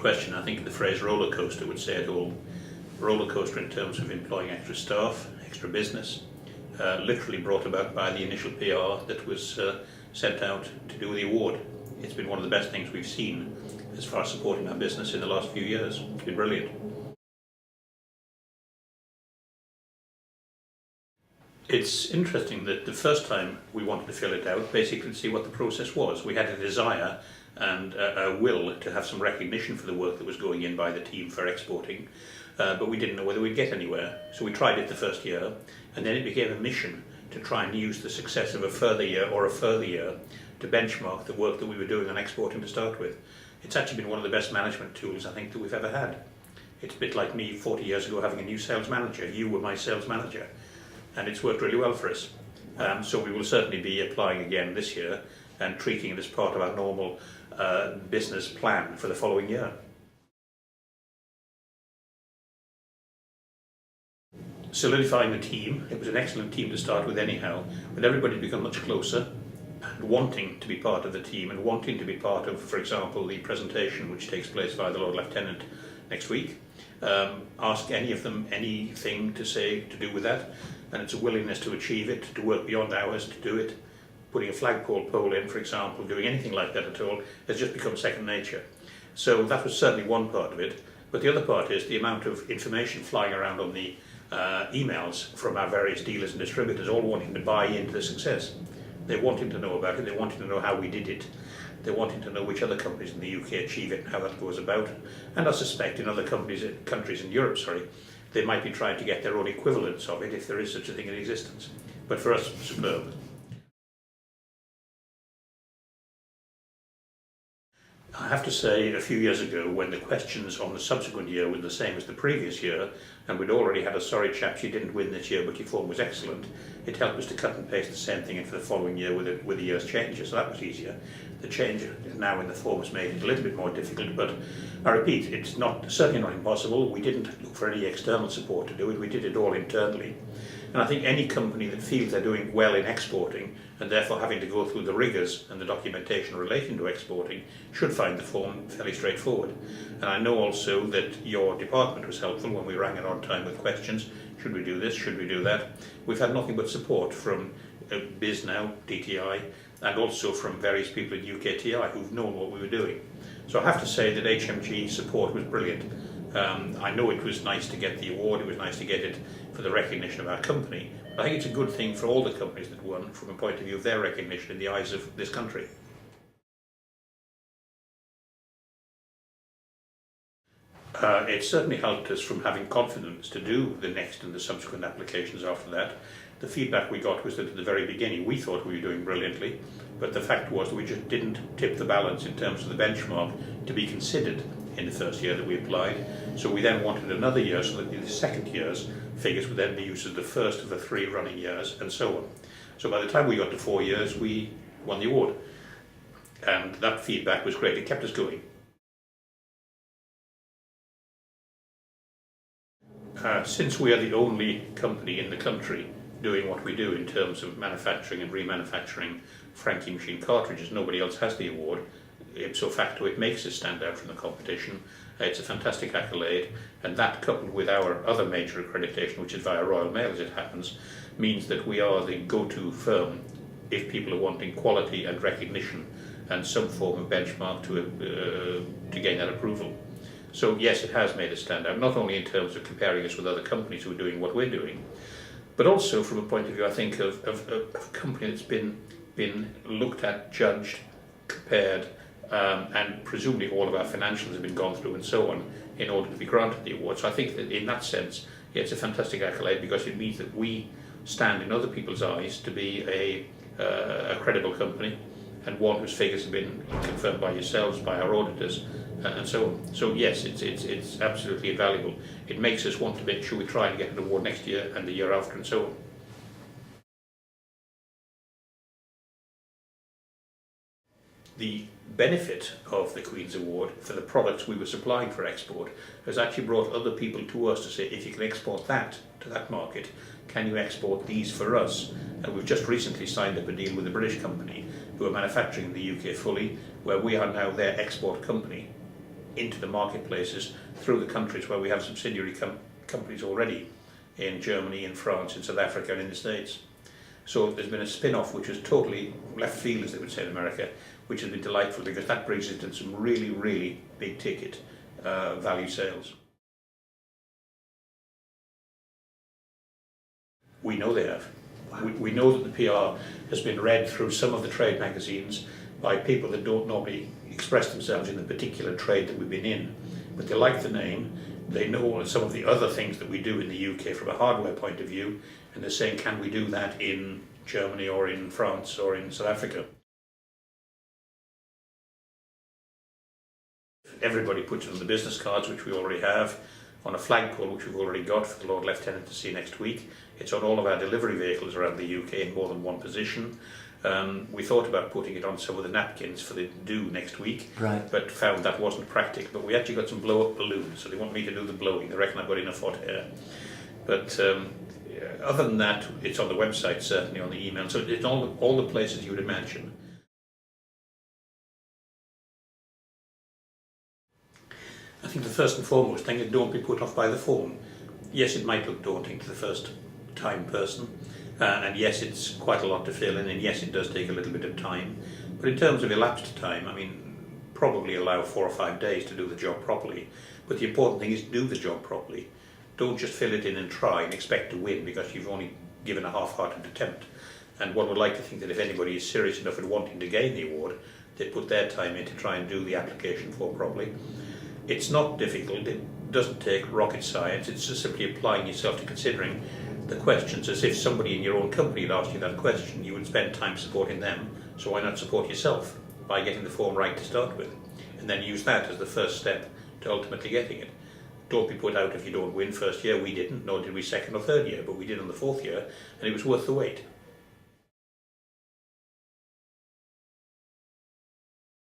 question. I think the phrase roller coaster would say it all. Roller coaster in terms of employing extra staff, extra business, literally brought about by the initial PR that was sent out to do the award. It's been one of the best things we've seen as far as supporting our business in the last few years. It's been brilliant. It's interesting that the first time we wanted to fill it out, basically to see what the process was, we had a desire and a will to have some recognition for the work that was going in by the team for exporting, but we didn't know whether we'd get anywhere. So we tried it the first year, and then it became a mission to try and use the success of a further year or a further year to benchmark the work that we were doing on exporting to start with. It's actually been one of the best management tools I think that we've ever had. It's a bit like me 40 years ago having a new sales manager. You were my sales manager, and it's worked really well for us. So we will certainly be applying again this year and treating it as part of our normal business plan for the following year. Solidifying the team, it was an excellent team to start with anyhow, but everybody's become much closer and wanting to be part of the team and wanting to be part of, for example, the presentation which takes place by the Lord Lieutenant next week. Ask any of them anything to say to do with that, and it's a willingness to achieve it, to work beyond hours to do it. Putting a flagpole pole in, for example, doing anything like that at all has just become second nature. So that was certainly one part of it, but the other part is the amount of information flying around on the emails from our various dealers and distributors, all wanting to buy into the success. They're wanting to know about it, they're wanting to know how we did it, they're wanting to know which other companies in the UK achieve it and how that goes about. And I suspect in other countries in Europe, they might be trying to get their own equivalents of it if there is such a thing in existence. But for us, superb. I have to say, a few years ago, when the questions on the subsequent year were the same as the previous year, and we'd already had a sorry chaps, you didn't win this year but your form was excellent, it helped us to cut and paste the same thing in for the following year with the year's changes, so that was easier. The change now in the form has made it a little bit more difficult, but I repeat, it's certainly not impossible. We didn't look for any external support to do it, we did it all internally. And I think any company that feels they're doing well in exporting and therefore having to go through the rigours and the documentation relating to exporting should find the form fairly straightforward. And I know also that your department was helpful when we rang it on time with questions. Should we do this? Should we do that? We've had nothing but support from BizNow, DTI, and also from various people at UKTI who've known what we were doing. So I have to say that HMG support was brilliant. I know it was nice to get the award, it was nice to get it for the recognition of our company. I think it's a good thing for all the companies that won from a point of view of their recognition in the eyes of this country. It certainly helped us from having confidence to do the next and the subsequent applications after that. The feedback we got was that at the very beginning we thought we were doing brilliantly, but the fact was that we just didn't tip the balance in terms of the benchmark to be considered in the first year that we applied. So we then wanted another year so that the second year's figures would then be used as the first of the 3 running years and so on. So by the time we got to 4 years we won the award, and that feedback was great, it kept us going. Since we are the only company in the country doing what we do in terms of manufacturing and remanufacturing Frankie machine cartridges, nobody else has the award. Ipso facto, it makes us stand out from the competition. It's a fantastic accolade, and that coupled with our other major accreditation, which is via Royal Mail as it happens, means that we are the go-to firm if people are wanting quality and recognition and some form of benchmark to gain that approval. So yes, it has made us stand out, not only in terms of comparing us with other companies who are doing what we're doing, but also from a point of view, I think, of a company that's been looked at, judged, compared, and presumably all of our financials have been gone through and so on in order to be granted the award. So I think that in that sense, it's a fantastic accolade because it means that we stand in other people's eyes to be a credible company and one whose figures have been confirmed by yourselves, by our auditors, and so on. So yes, it's absolutely invaluable. It makes us want to make sure we try and get an award next year and the year after and so on. The benefit of the Queen's Award for the products we were supplying for export has actually brought other people to us to say, if you can export that to that market, can you export these for us? And we've just recently signed up a deal with a British company who are manufacturing in the UK fully, where we are now their export company. into the marketplaces through the countries where we have subsidiary companies already, in Germany, in France, in South Africa and in the States. So there's been a spin-off which is totally left field, as they would say in America, which has been delightful because that brings it into some really, really big ticket value sales. We know they have. We know that the PR has been read through some of the trade magazines by people that don't normally express themselves in the particular trade that we've been in, but they like the name, they know some of the other things that we do in the UK from a hardware point of view, and they're saying, can we do that in Germany or in France or in South Africa? Everybody puts it on the business cards, which we already have, on a flagpole, which we've already got for the Lord Lieutenant to see next week. It's on all of our delivery vehicles around the UK in more than one position. We thought about putting it on some of the napkins for the do next week, right, but found that wasn't practical. But we actually got some blow-up balloons, so they want me to do the blowing. They reckon I've got enough hot air. But other than that, it's on the website, certainly on the email. So it's all the places you would imagine. I think the first and foremost thing is don't be put off by the form. Yes, it might look daunting to the first time person, and yes, it's quite a lot to fill in, and yes, it does take a little bit of time. But in terms of elapsed time, I mean, probably allow 4 or 5 days to do the job properly. But the important thing is do the job properly. Don't just fill it in and try and expect to win because you've only given a half-hearted attempt. And one would like to think that if anybody is serious enough in wanting to gain the award, they'd put their time in to try and do the application form properly. It's not difficult, it doesn't take rocket science, it's just simply applying yourself to considering the questions as if somebody in your own company had asked you that question. You would spend time supporting them, so why not support yourself by getting the form right to start with, and then use that as the first step to ultimately getting it. Don't be put out if you don't win first year. We didn't, nor did we second or third year, but we did on the 4th year, and it was worth the wait.